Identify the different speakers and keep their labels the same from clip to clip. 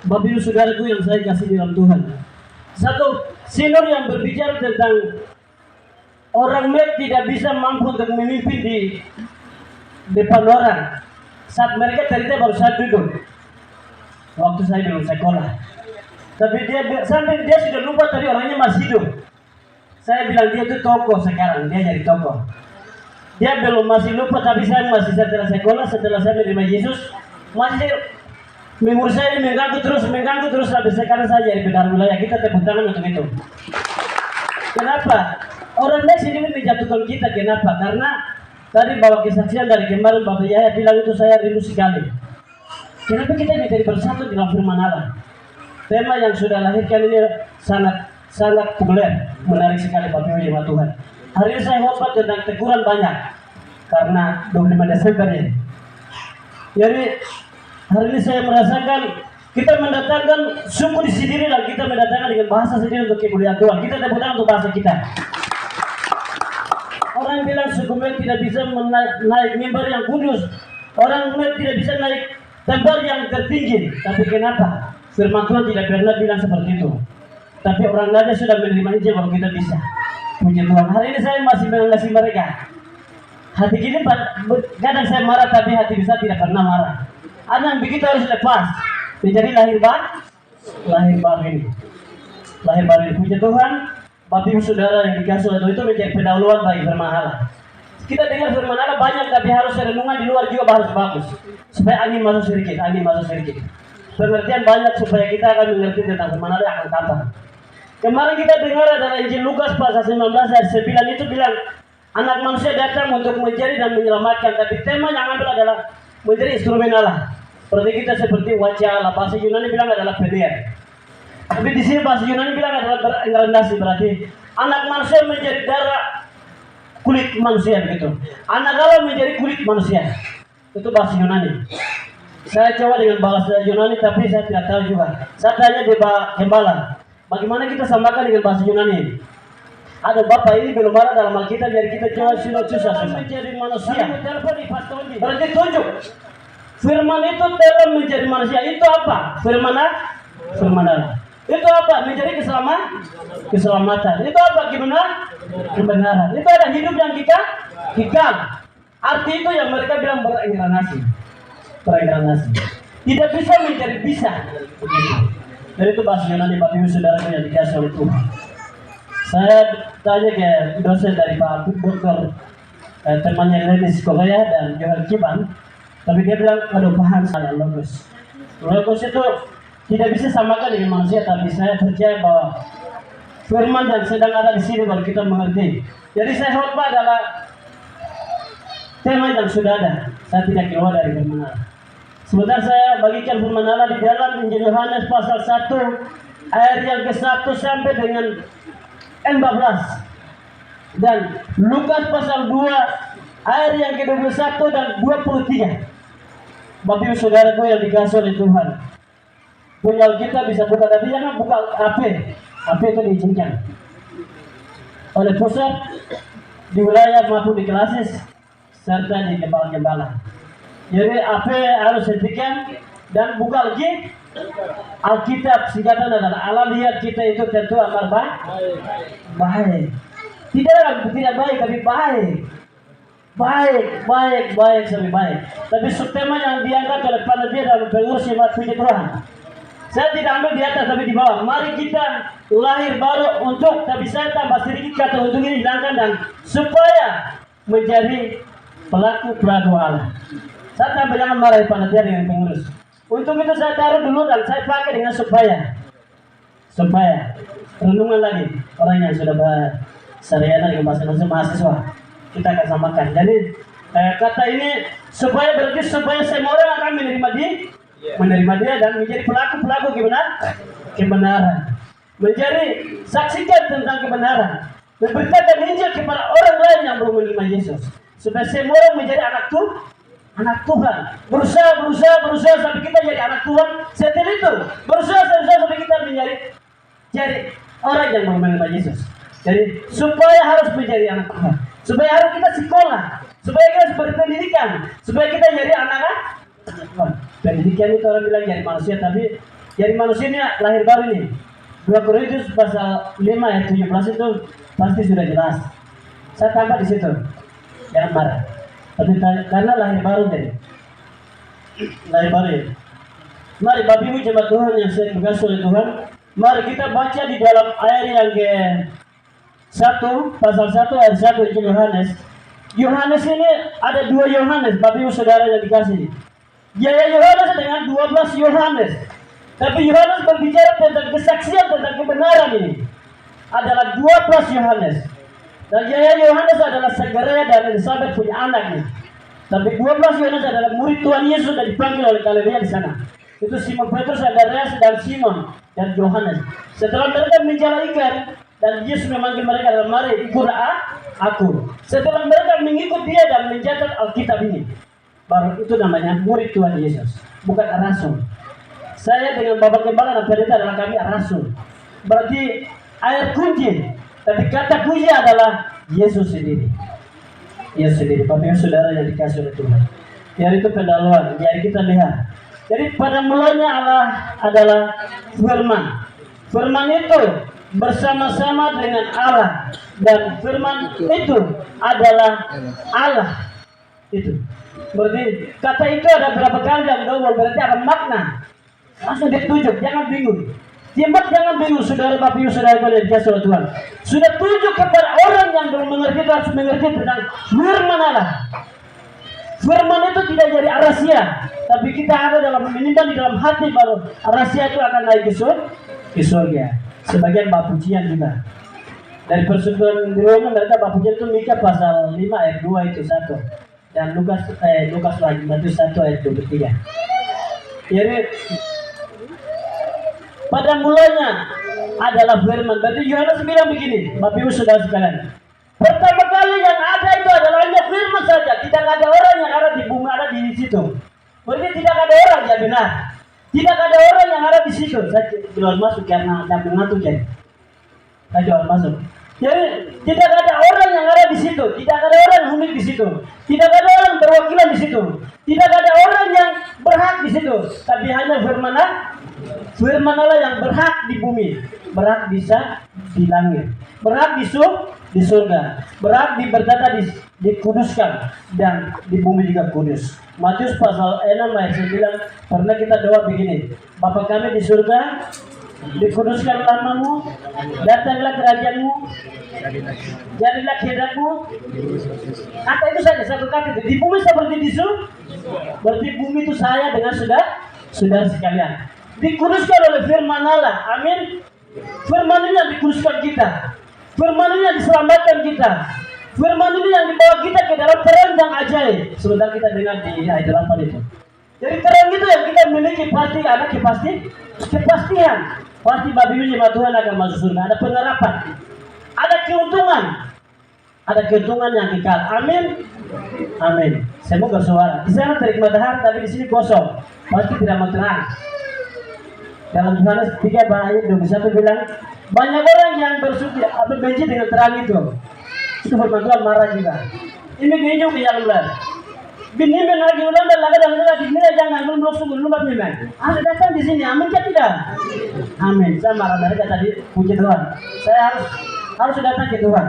Speaker 1: Bapak Ibu Saudaraku yang saya kasih di dalam Tuhan. Satu senior yang berbicara tentang orang med tidak bisa mampu untuk memimpin di depan orang. Saat mereka cerita baru saya duduk. Waktu saya belum sekolah. Tapi sampai dia sudah lupa tadi orangnya masih hidup. Saya bilang dia itu tokoh sekarang, dia jadi tokoh. Dia belum masih lupa, tapi saya masih setelah sekolah, setelah saya menerima Yesus, masih mengurus saya mengganggu terus sampai sekarang saya jadi benar wilayah. Kita tepuk tangan untuk itu. Kenapa? Orang Mesir ini menjatuhkan kita, kenapa? Karena tadi bawa kesaksian dari kemarin Bapak Yahya bilang itu saya rindu sekali. Kenapa kita ini jadi bersatu dalam firman Allah? Tema yang sudah lahirkan ini sangat populer, menarik sekali Bapak Ibu jemaat Tuhan. Hari ini saya khotbah tentang teguran banyak karena 25 Desember ini. Jadi hari ini saya merasakan kita mendatangkan suku di sendiri dan kita mendatangkan dengan bahasa sendiri untuk kemuliaan Tuhan. Kita tepuk tangan untuk bahasa kita. Orang bilang suku Mel tidak bisa naik mimbar yang kudus. Orang Mel tidak bisa naik tempat yang tertinggi. Tapi kenapa? Firman Tuhan tidak pernah bilang seperti itu. Tapi orang lain sudah menerima aja kalau kita bisa. Puji Tuhan. Hari ini saya masih mengasihi mereka. Hati gini kadang saya marah, tapi hati bisa tidak pernah marah. Ada yang begitu harus lepas. Menjadi lahir baru ini. Puji Tuhan. Bapak Ibu Saudara yang dikasih oleh Tuhan itu menjadi pendahuluan bagi firman Allah. Kita dengar firman Allah banyak, tapi harus renungan di luar juga harus bagus. Supaya angin masuk sedikit. Pengertian banyak supaya kita akan mengerti tentang firman Allah yang akan tambah. Kemarin kita dengar adalah Injil Lukas pasal 19 ayat 9 itu bilang anak manusia datang untuk mencari dan menyelamatkan. Tapi tema yang ambil adalah menjadi instrumen Allah. Seperti wajah Allah. Bahasa Yunani bilang adalah peniar. Tapi di sini bahasa Yunani bilang adalah berenkarnasi, berarti anak manusia menjadi darah kulit manusia begitu. Anak Allah menjadi kulit manusia. Itu bahasa Yunani. Saya coba dengan bahasa Yunani tapi saya tidak tahu juga. Saya tanya di Gembala, bagaimana kita samakan dengan bahasa Yunani? Ada Bapak ini belum ada dalam Alkitab, jadi kita coba susah menjadi manusia. Berarti tunjuk. Firman itu telah menjadi manusia. Itu apa? Firman Allah. Itu apa? Menjadi keselamatan. Itu apa? Kebenaran. Itu ada hidup yang kekal. Arti itu yang mereka bilang berenkarnasi. Tidak bisa menjadi bisa. Jadi itu bahasa Yunani Bapak Ibu Saudara yang dikasih oleh Tuhan. Saya tanya ke dosen dari Pak Dr. Temannya Lenis Korea dan Johan Kiban. Tapi dia bilang, aduh paham salah logos. Logos itu tidak bisa samakan dengan manusia, tapi saya percaya bahwa firman yang sedang ada di sini baru kita mengerti. Jadi saya khotbah adalah tema yang sudah ada. Saya tidak keluar dari firman Allah. Sebentar saya bagikan firman Allah di dalam Injil Yohanes pasal 1 ayat yang ke-1 sampai dengan 14. Dan Lukas pasal 2 ayat yang ke-21 dan 23. Bapak Ibu Saudaraku yang dikasih oleh Tuhan. Punya kita bisa buka, tapi jangan buka AP. AP itu diizinkan oleh pusat di wilayah maupun di klasis serta di gembala-gembala. Jadi AP harus hentikan dan buka lagi Alkitab. Singkatan adalah Allah lihat kita itu tentu amat baik. Tidak baik, tapi baik sampai baik. Tapi subtema yang diangkat oleh panitia dalam pengurus jemaat puji Tuhan. Saya tidak ambil di atas tapi di bawah. Mari kita lahir baru untuk, tapi saya tambah sedikit kata untuk ini hilangkan dan supaya menjadi pelaku Allah. Saya tambah jangan marahi panitia dengan pengurus. Untuk itu saya taruh dulu dan saya pakai dengan supaya renungan lagi orang yang sudah bersariana dengan bahasa mahasiswa kita akan samakan. Jadi kata ini supaya berarti supaya semua orang akan menerima dia dan menjadi pelaku kebenaran, menjadi saksikan tentang kebenaran, memberitakan Injil kepada orang lain yang belum menerima Yesus, supaya semua orang menjadi anak Tuhan. Berusaha sampai kita jadi anak Tuhan. Setelah itu berusaha sampai kita jadi orang yang belum menerima Yesus. Jadi supaya harus menjadi anak Tuhan, supaya harus kita sekolah, supaya kita berpendidikan, supaya kita jadi anak Tuhan. Pendidikan itu orang bilang jadi manusia, tapi jadi manusia ini lahir baru nih. 2 Korintus pasal 5 ayat 17 itu pasti sudah jelas. Saya tambah di situ, jangan marah. Tapi karena lahir baru jadi, lahir baru ya. Mari Bapak Ibu jemaat Tuhan yang saya dikasihi oleh Tuhan, mari kita baca di dalam ayat yang ke 1 pasal 1 ayat 1 itu Yohanes. Yohanes ini ada 2 Yohanes, Bapak Ibu Saudara yang dikasihi. Jaya Yohanes dengan 12 Yohanes. Tapi Yohanes berbicara tentang kesaksian tentang kebenaran ini adalah 12 Yohanes. Dan Jaya Yohanes adalah Zakaria dan Elizabeth punya anak nih. Tapi 12 Yohanes adalah murid Tuhan Yesus dan dipanggil oleh kalian di sana. Itu Simon Petrus, Andreas dan Simon dan Yohanes. Setelah mereka menjala ikan dan Yesus memanggil mereka dalam mari ikutlah aku. Setelah mereka mengikut dia dan mencatat Alkitab ini, baru itu namanya murid Tuhan Yesus, bukan rasul. Saya dengan Bapak Gembala dan Pendeta adalah kami rasul. Berarti ayat kunci, tapi kata kunci adalah Yesus sendiri. Yesus sendiri. Bapak Ibu Saudara yang dikasih oleh Tuhan. Yaitu pendahuluan. Jadi kita lihat. Jadi pada mulanya adalah firman. Firman itu bersama-sama dengan Allah, dan firman itu adalah Allah. Itu. Berarti kata itu ada berapa kali dalam Bible, berarti ada makna. Langsung ditunjuk, jangan bingung. Jemaat jangan bingung, saudara Bapak Ibu Saudara yang dikasihi oleh Tuhan. Sudah tunjuk kepada orang yang belum mengerti, harus mengerti tentang firman Allah. Firman itu tidak jadi rahasia, tapi kita ada dalam menyimpan di dalam hati, baru rahasia itu akan naik ke surga. Sebagian bab pujian juga. Dari persekutuan di Roma mereka bab pujian itu Mika pasal 5 ayat 2 itu 1. Dan Lukas lagi itu 1 ayat 23. Jadi pada mulanya adalah firman. Berarti Yohanes bilang begini, Bapak Ibu Saudara sekalian. Pertama kali yang ada itu adalah hanya firman saja. Tidak ada orang yang ada di bumi, ada di situ. Berarti tidak ada orang yang benar. Tidak ada orang yang ada di situ. Saya keluar masuk karena yang mengatur jadi. Saya keluar masuk. Jadi tidak ada orang yang ada di situ. Tidak ada orang yang unik di situ. Tidak ada orang perwakilan di situ. Tidak ada orang yang berhak di situ. Tapi hanya firman Allah. Firman Allah yang berhak di bumi, berhak bisa di langit, berhak di surga, berhak bertata dikuduskan, dan di bumi juga kudus. Matius pasal 6 ayat 9 pernah kita doa begini, Bapa kami di surga, dikuduskan namamu, datanglah kerajaanmu, jadilah kehendakmu. Kata itu saja, satu kata itu. Di bumi seperti di surga. Berarti bumi itu saya dengan saudara sekalian. Dikuduskan oleh firman Allah. Amin. Firman ini yang dikuduskan kita. Firman ini yang diselamatkan kita. Firman ini yang dibawa kita ke dalam terang yang ajaib. Sebentar kita dengar di ayat 8 itu. Jadi terang itu yang kita miliki, pasti ada kepastian. Pasti Bapak Ibu jemaat Tuhan akan masuk surga. Ada pengharapan. Ada keuntungan. Ada keuntungan yang kekal. Amin. Amin. Saya mau bersuara. Di sana terik matahari, tapi di sini kosong. Pasti tidak mau terang. Dalam Yohanes 3 ayat 21 bilang, banyak orang yang bersuci atau benci dengan terang itu. Itu bermanfaat marah juga. Ini kehidupan yang benar. Bini lagi ulang dan lagi jangan belum sungguh lupa memang. Ada datang di sini, amin kan tidak? Amin. Saya marah mereka tadi, puji Tuhan. Saya harus datang ke Tuhan.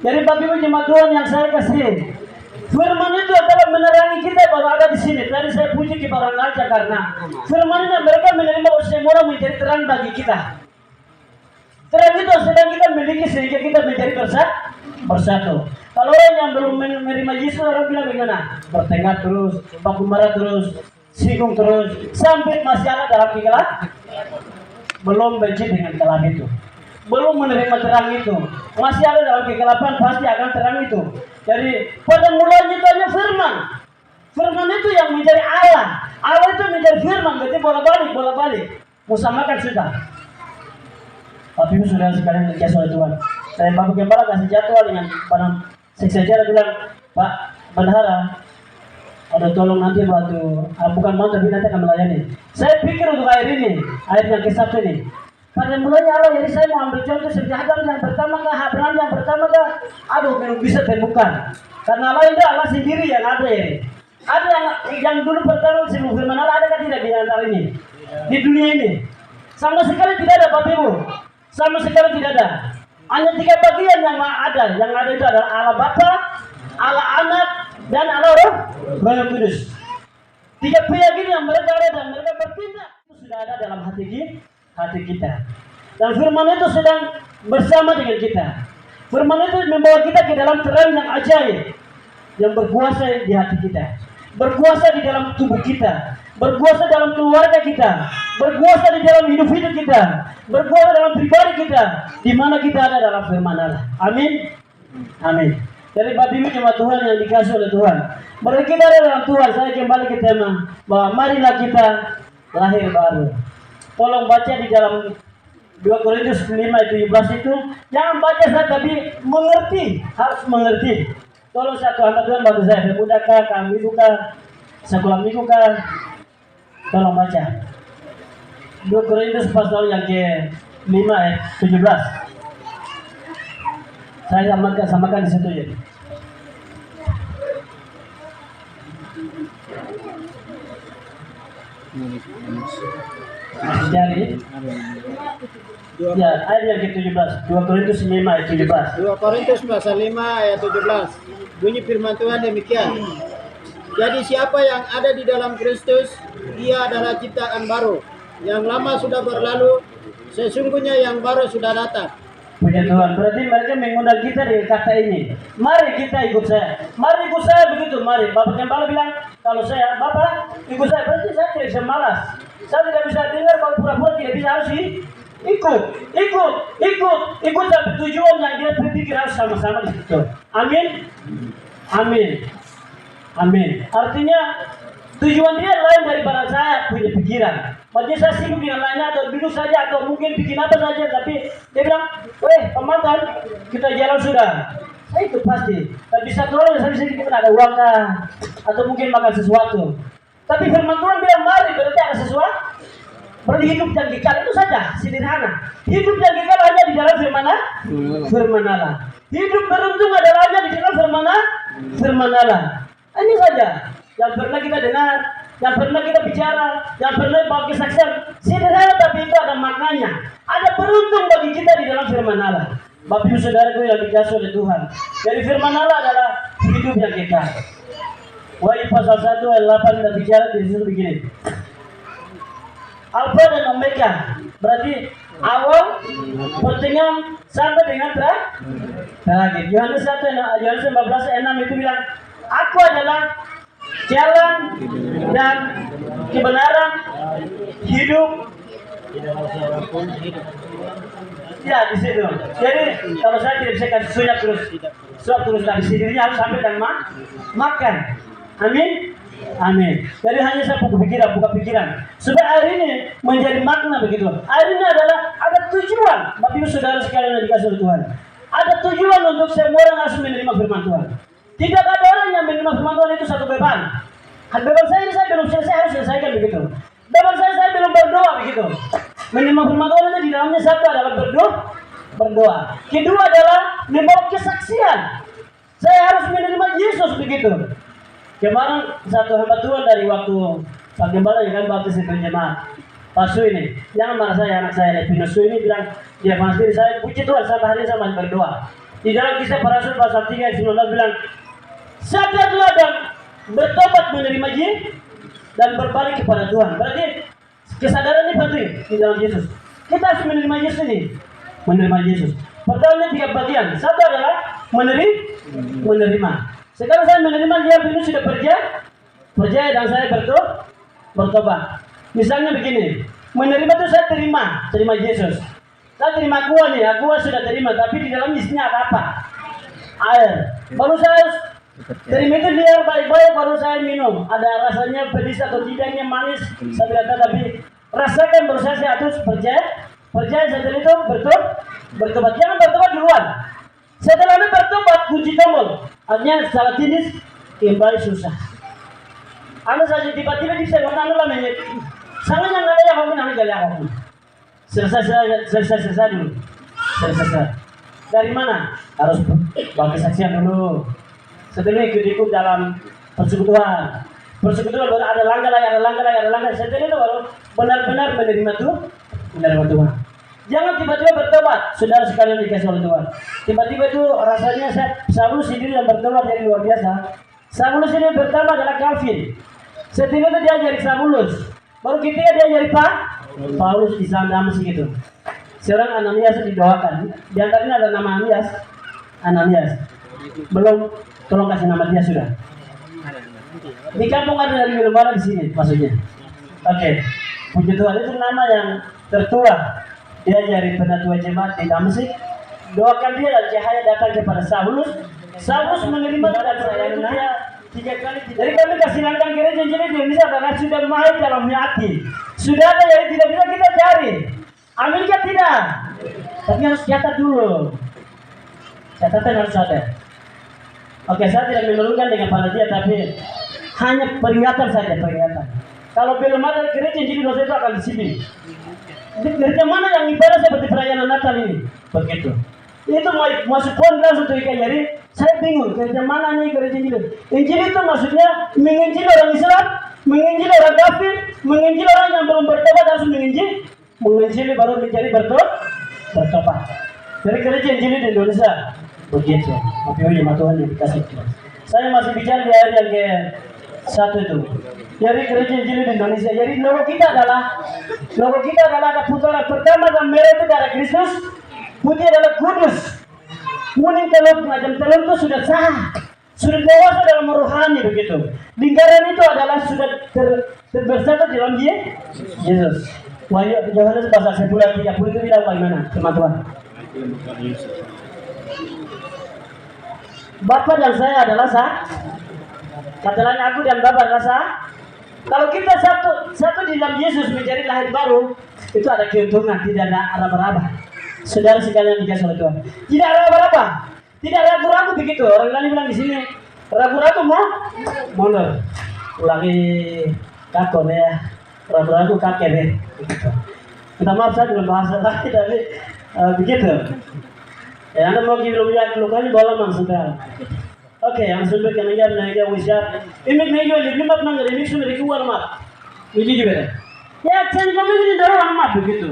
Speaker 1: Jadi Bapak Ibu jemaat Tuhan yang saya kasih, firman itu adalah menerangi kita baru ada di sini. Tadi saya puji kepada orang aja karena firmannya mereka menerima semua menjadi terang bagi kita. Terang itu sedang kita miliki sehingga kita menjadi bersatu. Kalau orang yang belum menerima Yesus, orang bilang bagaimana? Bertengkar terus, baku marah terus, singgung terus, sampai masih ada dalam kegelapan. Belum benci dengan kelam itu. Belum menerima terang itu, masih ada dalam kegelapan, pasti akan terang itu. Jadi pada mulanya itu hanya firman. Firman itu yang menjadi Allah. Allah itu menjadi firman, berarti bolak-balik. Musamakan sudah. Tapi sudah sekalian dikasih oleh Tuhan. Saya Bapak Gembala kasih jadwal dengan pada seksejara bilang, Pak Bendahara, ada tolong nanti waktu bukan mau tapi nanti akan melayani. Saya pikir untuk air ini, air yang ke-1 ini. Pada mulanya Allah, jadi saya mau ambil contoh seperti Adam yang pertama kah, Abraham yang pertama kah, aduh belum bisa temukan. Karena Allah itu Allah sendiri yang ada ini. Ada yang dulu pertama sebelum firman Allah, ada kan tidak di antara ini? Di dunia ini sama sekali tidak ada, Bapak Ibu. Sama sekali tidak ada. Hanya 3 bagian yang ada. Yang ada itu adalah Allah Bapa, Allah Anak, dan Allah Roh Kudus. 3 keyakinan yang mereka ada dan mereka bertindak itu sudah ada dalam hati kita. Dan firman itu sedang bersama dengan kita. Firman itu membawa kita ke dalam terang yang ajaib, yang berkuasa di hati kita, berkuasa di dalam tubuh kita, berkuasa dalam keluarga kita, berkuasa di dalam hidup kita, berkuasa dalam pribadi kita, di mana kita ada dalam firman Allah. Amin. Amin. Jadi Bapak Ibu jemaat Tuhan yang dikasih oleh Tuhan, mari kita ada dalam Tuhan. Saya kembali ke tema bahwa marilah kita lahir baru. Tolong baca di dalam 2 Korintus 5 ayat 17 itu. Jangan baca saja tapi mengerti, harus mengerti. Tolong satu hamba Tuhan bantu saya, mudahkah kami buka sekolah minggu kah? Tolong baca 2 Korintus pasal yang ke-5 ayat 17. Saya samakan di situ ya. Masih cari? Ya, ayat yang ke-17. 2 Korintus 5 ayat 17.
Speaker 2: 2 Korintus pasal 5 ayat 17. Bunyi firman Tuhan demikian. Jadi siapa yang ada di dalam Kristus, dia adalah ciptaan baru. Yang lama sudah berlalu, sesungguhnya yang baru sudah datang.
Speaker 1: Puji Tuhan. Berarti mereka mengundang kita dengan kata ini. Mari kita ikut saya. Mari ikut saya begitu. Mari. Bapak Gembala bilang, kalau saya, Bapak ikut saya. Berarti saya tidak bisa malas. Saya tidak bisa dengar kalau pura-pura tidak bisa, harus ikut sampai tujuan yang dia berpikir harus sama-sama di situ. Amin. Amin. Amin. Artinya tujuan dia lain daripada saya punya pikiran. Maksudnya saya sibuk dengan lainnya atau duduk saja atau mungkin bikin apa saja, tapi dia bilang, weh teman-teman kita jalan sudah. Saya itu pasti. Tapi satu orang saya bisa kita ada uang kah? Atau mungkin makan sesuatu. Tapi firman Tuhan bilang mari, berarti ada sesuatu. Berarti hidup yang kekal itu saja, sederhana. Hidup yang kekal hanya di dalam firman Allah. Hidup beruntung adalah hanya di dalam firman Allah. Ini saja yang pernah kita dengar, yang pernah kita bicara, yang pernah bawa kesaksian. Sederhana tapi itu ada maknanya. Ada beruntung bagi kita di dalam firman Allah. Bapak Ibu Saudaraku yang dikasihi oleh Tuhan. Jadi firman Allah adalah hidup yang kekal. Wahyu pasal 1 ayat 8 kita bicara di situ begini. Alfa dan Omega, berarti awal, pertengahan sampai dengan terakhir. Yohanes 1, Yohanes 15 ayat 6 itu bilang, aku adalah jalan dan kebenaran hidup. Ya di situ. Jadi kalau saya tidak bisa kasih suap terus dari sendirinya harus sampai dan makan. Amin. Amin. Jadi hanya saya buka pikiran. Supaya air ini menjadi makna begitu. Air ini adalah ada tujuan. Bapak Ibu Saudara sekalian yang dikasihi oleh Tuhan. Ada tujuan untuk semua orang harus menerima firman Tuhan. Tidak ada orang yang menerima firman Tuhan itu satu beban. Beban saya ini saya belum selesai, harus selesaikan begitu. Beban saya belum berdoa begitu. Menerima firman Tuhan itu di dalamnya satu adalah berdoa. Kedua adalah membawa kesaksian. Saya harus menerima Yesus begitu. Kemarin satu hamba Tuhan dari waktu Pak Gembala yang kan baptis itu jemaat Pasu ini, jangan marah saya, anak saya Pinosu ini bilang dia pasti saya puji Tuhan sampai hari ini saya masih berdoa. Di dalam kisah para rasul pasal 3 ayat 19 bilang, sadarlah dan bertobat menerima Yesus dan berbalik kepada Tuhan. Berarti kesadaran ini penting di dalam Yesus. Kita harus menerima Yesus ini, menerima Yesus. Pertama 3 bagian. Satu adalah menerima. Sekarang saya menerima dia ini sudah percaya dan saya bertobat. Misalnya begini, menerima itu saya terima Yesus. Saya terima aqua nih, aqua sudah terima, tapi di dalam isinya ada apa? Air. Baru saya terima itu dia baik-baik, baru saya minum. Ada rasanya pedis atau tidaknya manis, saya tidak tahu, tapi rasakan baru saya harus percaya setelah itu bertobat. Jangan bertobat duluan. Setelah itu bertobat, kunci tombol. Artinya salah tinis, kembali susah. Anda saja tiba-tiba bisa ngomong lah menyet. Sangat yang ada yang ngomong, anda gak ngomong. Selesai dulu. Selesai. Dari mana? Harus bagi saksian dulu. Setelah ikut dalam persekutuan. Persekutuan baru ada langkah lagi, ada langkah lagi, ada langkah. Setelah itu baru benar-benar menerima Tuhan. Jangan tiba-tiba bertobat, saudara sekalian dikasih oleh Tuhan. Tiba-tiba itu rasanya Saulus sendiri yang bertobat dari luar biasa. Saulus ini pertama adalah kafir. Setelah itu dia jadi Saulus. Baru ketika dia jadi Paulus di sana segitu. Seorang Ananias didoakan. Di antaranya ada nama Ananias. Belum, tolong kasih nama dia sudah. Di kampung ada dari Wilmara di sini maksudnya. Oke. Puji Tuhan, itu nama yang tertua. Dia jadi penatua jemaat di Damsik. Doakan dia dan cahaya datang kepada Saulus. Saulus menerima dan saya itu dia 3 kali. Jadi kami kasih langkah gereja jadi di Indonesia karena sudah mahal dalam hati. Sudah ada yang tidak bisa kita cari. Amerika tidak. Tapi harus catat dulu. Catatan harus ada. Oke, saya tidak menurunkan dengan panitia, tapi hanya peringatan saja, peringatan. Kalau belum ada gereja jadi dosa itu akan disini. Gereja mana yang ibadah seperti perayaan Natal ini? Begitu. Itu masuk poin langsung tuh ikan. Jadi saya bingung gereja mana nih gereja Injil. Injil itu maksudnya menginjil orang Islam, menginjil orang kafir, menginjil orang yang belum bertobat harus menginjil baru menjadi bertobat. Jadi gereja Injil di Indonesia begitu. Tapi Tuhan yang dikasih Tuhan. Saya masih bicara di ayat yang ke-1 itu. Jadi gereja Injil di Indonesia. Jadi logo kita adalah ada putaran pertama dan merah itu darah Kristus, putih adalah kudus, kuning telur macam telur itu sudah sah, sudah dewasa dalam rohani begitu. Lingkaran itu adalah sudah terbersatu dalam Yesus. Wahyu Yohanes pasal 10 ayat 30 itu bilang bagaimana teman-teman? Bapa dan saya adalah sah. Kata lain aku dan Bapa adalah sah. Kalau kita satu di dalam Yesus menjadi lahir baru, itu ada keuntungan, tidak ada raba-raba. Saudara sekalian dikasih oleh Tuhan. Tidak ada raba-raba, tidak ragu-ragu begitu. Orang lain bilang di sini, ragu-ragu mau mundur. Ulangi kakor ya, ragu-ragu kakek deh. Minta maaf saya belum bahasa lagi, tapi begitu. Ya, Anda mau belum lihat lukanya bola maksudnya. Oke, yang sudah kenangan naga wisap. Ini naga lebih mat nang ini sudah dikuat mat. Ini juga. Ya, saya kami ini dorong mat begitu.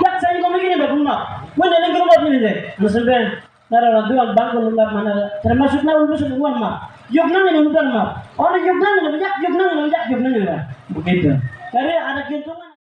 Speaker 1: Ya, saya kami ini berguna. Mana yang berguna ini deh? Maksudnya, nara dua bangku lengkap mana? Termasuknya untuk semua mat. Yuknang ini bukan mat. Orang yuknang ini begitu. Jadi ada keuntungan.